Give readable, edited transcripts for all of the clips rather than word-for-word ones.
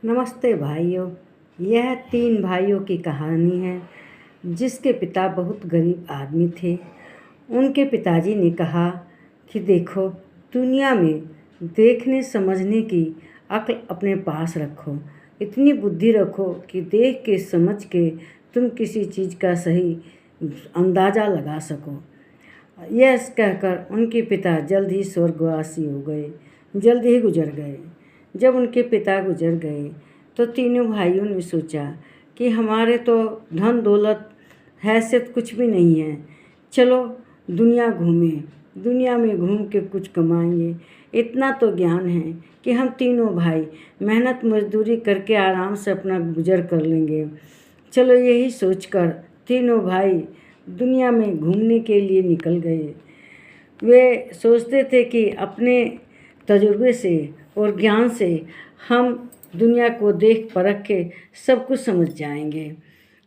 नमस्ते भाइयों। यह 3 भाइयों की कहानी है जिसके पिता बहुत गरीब आदमी थे। उनके पिताजी ने कहा कि देखो, दुनिया में देखने समझने की अक्ल अपने पास रखो। इतनी बुद्धि रखो कि देख के समझ के तुम किसी चीज़ का सही अंदाज़ा लगा सको। यह कहकर उनके पिता जल्द ही स्वर्गवासी हो गए, जल्द ही गुजर गए। जब उनके पिता गुजर गए तो तीनों भाइयों ने सोचा कि हमारे तो धन दौलत हैसियत कुछ भी नहीं है, चलो दुनिया घूमें, दुनिया में घूम के कुछ कमाएंगे। इतना तो ज्ञान है कि हम तीनों भाई मेहनत मजदूरी करके आराम से अपना गुजर कर लेंगे। चलो यही सोचकर तीनों भाई दुनिया में घूमने के लिए निकल गए। वे सोचते थे कि अपने तजुर्बे से और ज्ञान से हम दुनिया को देख परख के सब कुछ समझ जाएंगे।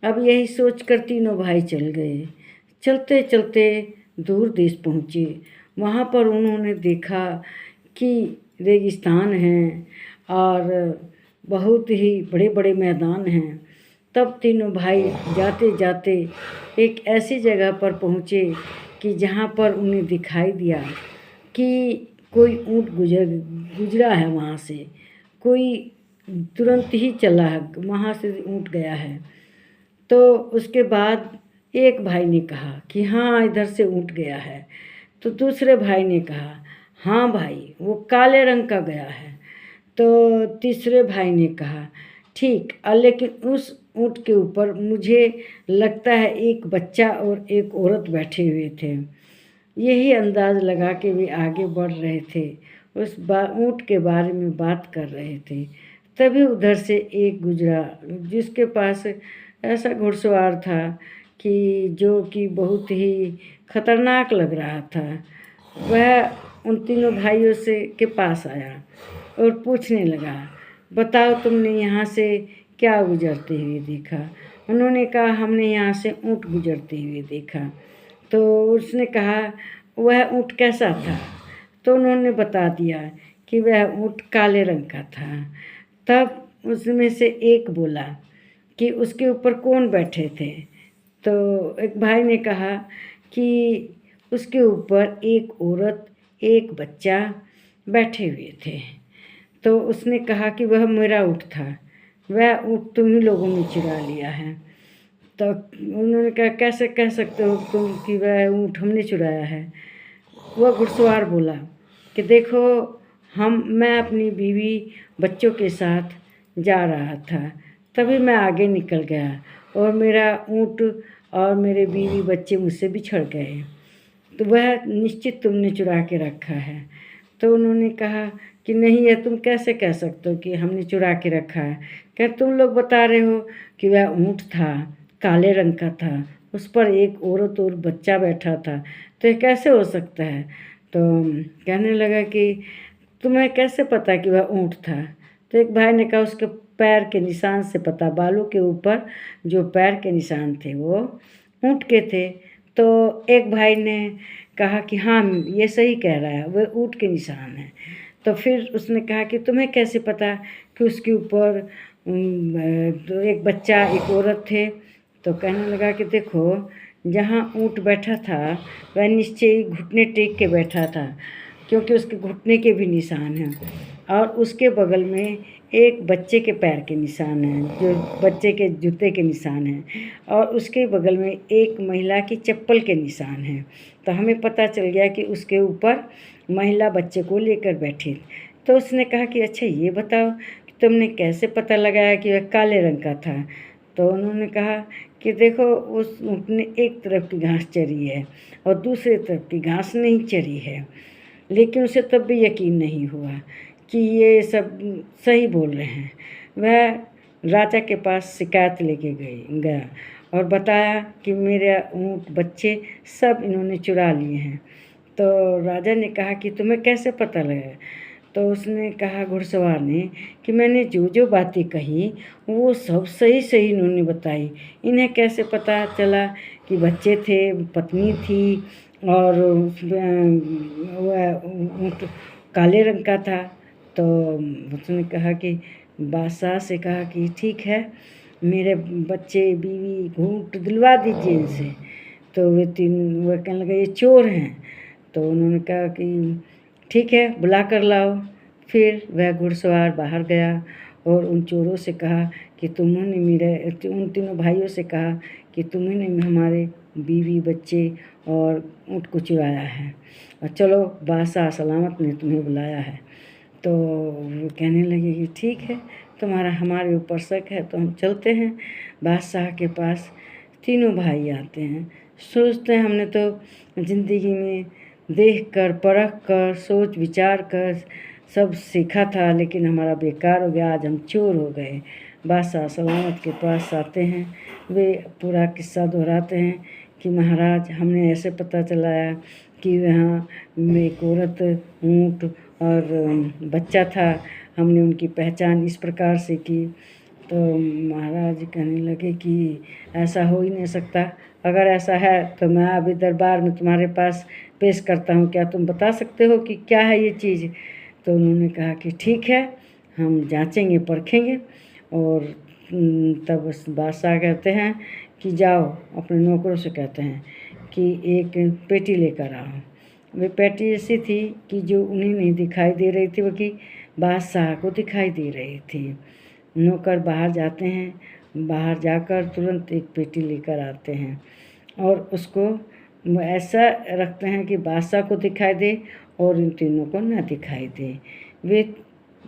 अब यही सोचकर तीनों भाई चल गए। चलते चलते दूर देश पहुँचे। वहाँ पर उन्होंने देखा कि रेगिस्तान है और बहुत ही बड़े बड़े मैदान हैं। तब तीनों भाई जाते जाते एक ऐसी जगह पर पहुँचे कि जहाँ पर उन्हें दिखाई दिया कि कोई ऊँट गुजरा है वहाँ से। कोई तुरंत ही चला है, वहाँ से ऊँट गया है। तो उसके बाद एक भाई ने कहा कि हाँ, इधर से ऊँट गया है। तो दूसरे भाई ने कहा हाँ भाई, वो काले रंग का गया है। तो तीसरे भाई ने कहा ठीक, लेकिन उस ऊँट के ऊपर मुझे लगता है एक बच्चा और एक औरत बैठे हुए थे। यही अंदाज़ लगा के वे आगे बढ़ रहे थे, उस ऊँट के बारे में बात कर रहे थे। तभी उधर से एक गुजरा जिसके पास ऐसा घुड़सवार था कि जो कि बहुत ही खतरनाक लग रहा था। वह उन तीनों भाइयों से के पास आया और पूछने लगा, बताओ तुमने यहाँ से क्या गुजरते हुए देखा? उन्होंने कहा हमने यहाँ से ऊँट गुजरते हुए देखा। तो उसने कहा वह ऊँट कैसा था? तो उन्होंने बता दिया कि वह ऊँट काले रंग का था। तब उसमें से एक बोला कि उसके ऊपर कौन बैठे थे? तो एक भाई ने कहा कि उसके ऊपर एक औरत एक बच्चा बैठे हुए थे। तो उसने कहा कि वह मेरा ऊँट था, वह ऊँट तुम ही लोगों ने चुरा लिया है। तो उन्होंने कहा कैसे कह सकते हो तुम कि वह ऊँट हमने चुराया है? वह घुड़सवार बोला कि देखो, मैं अपनी बीवी बच्चों के साथ जा रहा था, तभी मैं आगे निकल गया और मेरा ऊँट और मेरे बीवी बच्चे मुझसे बिछड़ गए। तो वह निश्चित तुमने चुरा के रखा है। तो उन्होंने कहा कि नहीं, यह तुम कैसे कह सकते हो कि हमने चुरा के रखा है? क्या तुम लोग बता रहे हो कि वह ऊँट था, काले रंग का था, उस पर एक औरत और बच्चा बैठा था, तो यह कैसे हो सकता है? तो कहने लगा कि तुम्हें कैसे पता कि वह ऊँट था? तो एक भाई ने कहा उसके पैर के निशान से पता, बालों के ऊपर जो पैर के निशान थे वो ऊँट के थे। तो एक भाई ने कहा कि हाँ, ये सही कह रहा है, वह ऊँट के निशान है। तो फिर उसने कहा कि तुम्हें कैसे पता कि उसके ऊपर तो एक बच्चा एक औरत थे? तो कहने लगा कि देखो, जहाँ ऊँट बैठा था वह निश्चय ही घुटने टेक के बैठा था, क्योंकि उसके घुटने के भी निशान हैं, और उसके बगल में एक बच्चे के पैर के निशान हैं, जो बच्चे के जूते के निशान हैं, और उसके बगल में एक महिला की चप्पल के निशान हैं। तो हमें पता चल गया कि उसके ऊपर महिला बच्चे को लेकर बैठी। तो उसने कहा कि अच्छा ये बताओ कि तुमने कैसे पता लगाया कि वह काले रंग का था? तो उन्होंने कहा कि देखो, उस ऊँट ने एक तरफ की घास चरी है और दूसरी तरफ की घास नहीं चरी है, लेकिन उसे तब भी यकीन नहीं हुआ कि ये सब सही बोल रहे हैं। वह राजा के पास शिकायत लेके गया और बताया कि मेरे ऊँट बच्चे सब इन्होंने चुरा लिए हैं। तो राजा ने कहा कि तुम्हें कैसे पता लगा? तो उसने कहा, घुड़सवार ने, कि मैंने जो जो बातें कही वो सब सही सही इन्होंने बताई। इन्हें कैसे पता चला कि बच्चे थे, पत्नी थी और वह ऊँट काले रंग का था? तो उसने कहा कि बादशाह से कहा कि ठीक है, मेरे बच्चे बीवी घूंट दिलवा दीजिए इनसे। तो वे कहने लगे ये चोर हैं। तो उन्होंने कहा कि ठीक है, बुला कर लाओ। फिर वह घुड़सवार बाहर गया और उन चोरों से कहा कि तुमने उन तीनों भाइयों से कहा कि तुम्हें हमारे बीवी बच्चे और ऊँट को चुराया है, और चलो बादशाह सलामत ने तुम्हें बुलाया है। तो वो कहने लगे कि ठीक है, तुम्हारा हमारे ऊपर शक है तो हम चलते हैं। बादशाह के पास तीनों भाई आते हैं। सोचते हैं हमने तो ज़िंदगी में देख कर, परख कर, सोच विचार कर सब सीखा था, लेकिन हमारा बेकार हो गया, आज हम चोर हो गए। बादशाह सलामत के पास आते हैं। वे पूरा किस्सा दोहराते हैं कि महाराज, हमने ऐसे पता चलाया कि वहाँ एक औरत, ऊँट और बच्चा था। हमने उनकी पहचान इस प्रकार से की। तो महाराज कहने लगे कि ऐसा हो ही नहीं सकता। अगर ऐसा है तो मैं अभी दरबार में तुम्हारे पास पेश करता हूँ, क्या तुम बता सकते हो कि क्या है ये चीज़? तो उन्होंने कहा कि ठीक है, हम जांचेंगे परखेंगे। और तब बादशाह कहते हैं कि जाओ, अपने नौकरों से कहते हैं कि एक पेटी लेकर आओ। वे पेटी ऐसी थी कि जो उन्हें नहीं दिखाई दे रही थी, बल्कि बादशाह को दिखाई दे रही थी। नौकर बाहर जाते हैं, बाहर जाकर तुरंत एक पेटी लेकर आते हैं और उसको ऐसा रखते हैं कि बादशाह को दिखाई दे और इन तीनों को न दिखाई दे। वे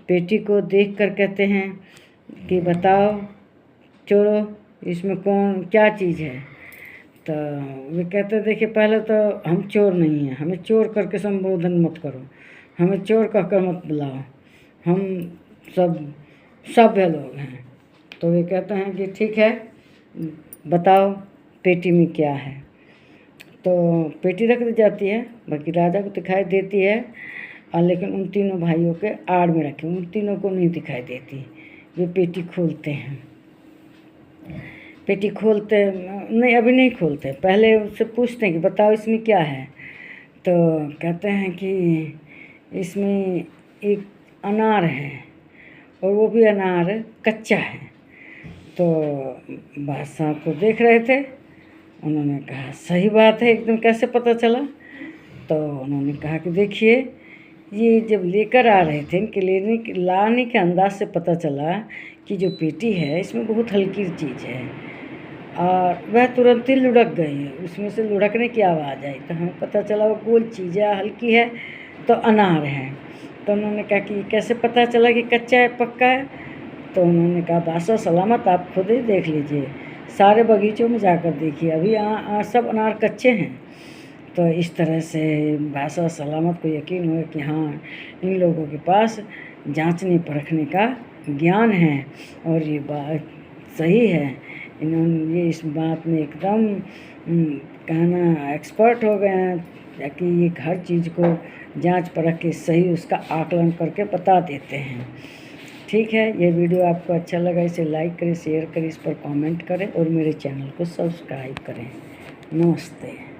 पेटी को देखकर कहते हैं कि बताओ चोरों, इसमें कौन क्या चीज़ है? तो वे कहते देखिए, पहले तो हम चोर नहीं हैं, हमें चोर करके संबोधन मत करो, हमें चोर कहकर मत बुलाओ, हम सब सभ्य लोग हैं। तो वे कहते हैं कि ठीक है, बताओ पेटी में क्या है। तो पेटी रख दी जाती है, बाकी राजा को दिखाई देती है, और लेकिन उन तीनों भाइयों के आड़ में रखे, उन तीनों को नहीं दिखाई देती। वे पेटी खोलते हैं। पेटी खोलते नहीं, अभी नहीं खोलते, पहले उससे पूछते हैं कि बताओ इसमें क्या है। तो कहते हैं कि इसमें एक अनार है, और वो भी अनार कच्चा है। तो बादशाह को देख रहे थे, उन्होंने कहा सही बात है, एकदम कैसे पता चला? तो उन्होंने कहा कि देखिए, ये जब लेकर आ रहे थे, इनके लाने के अंदाज से पता चला कि जो पेटी है इसमें बहुत हल्की चीज़ है, और वह तुरंत ही लुढ़क गई, उसमें से लुढ़कने की आवाज़ आई। तो हमें पता चला वो गोल चीज़ है, हल्की है, तो अनार है। तो उन्होंने कहा कि कैसे पता चला कि कच्चा है पक्का है? तो उन्होंने कहा बादशाह सलामत, आप खुद ही देख लीजिए, सारे बगीचों में जाकर देखिए, अभी सब अनार कच्चे हैं। तो इस तरह से बादशाह सलामत को यकीन हुआ कि हाँ, इन लोगों के पास जांचने परखने का ज्ञान है और ये बात सही है। इन्होंने ये इस बात में एकदम कहना एक्सपर्ट हो गए हैं कि ये हर चीज़ को जांच परख के सही उसका आकलन करके बता देते हैं। ठीक है, ये वीडियो आपको अच्छा लगा, इसे लाइक करें, शेयर करें, इस पर कमेंट करें और मेरे चैनल को सब्सक्राइब करें। नमस्ते।